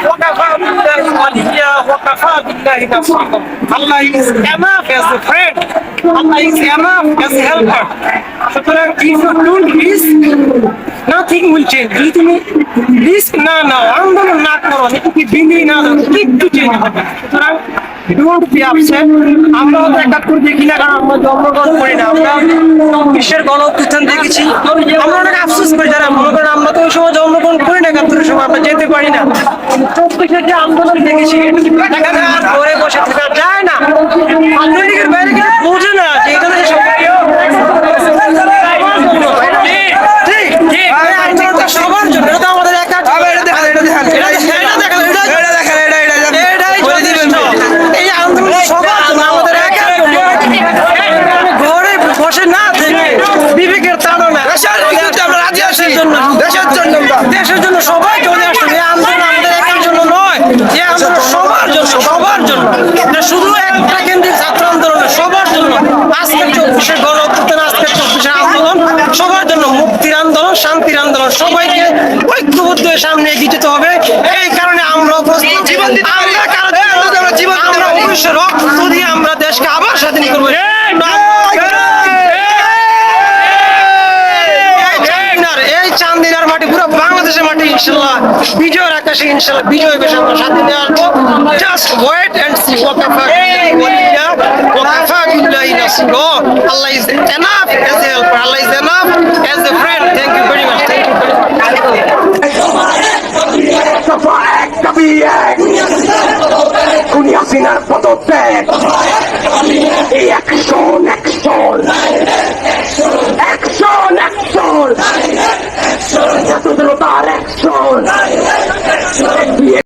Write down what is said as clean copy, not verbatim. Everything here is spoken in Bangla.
وكفى بالله وليا وكفى بالله نصيرا. Allah is enough as a friend. Allah is enough as a helper. সুতরাং if you don't risk, nothing will change. যদি তুমি রিস্ক না নাও, আন্দোলন না করো, এটুকু বিন্দুই না দাও, কিচ্ছু চেঞ্জ হবে না। সুতরাং ডোন্ট বি আপসেট। আমরা হয়তো একাত্তর দেখি না, কারণ আমরা জন্মগ্রহণ করি না। আমরা বিশ্বের গণ অভ্যুত্থান দেখেছি, আমরা অনেক আফসোস করি। যারা মনে করেন আমরা তো ওই সময় জন্মগ্রহণ করি না, একাত্তরের সময় আমরা যেতে পারি না। 24-এর যে আন্দোলন দেখেছি, দেখা যায় আর ঘরে বসে থাকা যায় না। আন্দোলনের বাইরে গেলে বোঝে না যে এখানে যে সবার জন্য, এটা তো আমাদের একা এই আন্দোলন সবার জন্য, আমাদের একা ঘরে বসে না থেকে বিবেকের তাড়না আমরা রাজি আছি দেশের জন্য সবাই চলে আসছে। এই আন্দোলন আমাদের একার জন্য নয়, এই আন্দোলন সবার জন্য, সবার জন্য। এটা শুধু একটা কেন্দ্রিক ছাত্র আন্দোলন, সবার জন্য। আজকের 24-এর গণ অভ্যুত্থান, আজকের 24-এর আন্দোলন সবার জন্য, মুক্তির আন্দোলন, শান্তির আন্দোলন। সবাইকে ঐক্যবদ্ধ হয়ে সামনে এগিয়ে যেতে হবে। এই কারণে আমরা আমরা অবশ্যই রক্ত দিয়ে আমরা দেশকে আবার স্বাধীন করবো। এই চান্দিনার মাটি, পুরো বাংলাদেশের মাটি ইনশাল্লাহ বিজয়ের আকাশে ইনশাল্লাহ বিজয় বেশি আমরা সাথে নিয়ে আসবো। Just wait and see. ওয়াকাফা বিল্লাহি নাসিরা। Allah is enough as a helper, Allah is enough as a friend. Thank you very much, thank you very much. খুনি হাসিনার পদত্যাগ, এই অ্যাকশন অ্যাকশন অ্যাকশন অ্যাকশন, ছাত্র জনতার অ্যাকশন।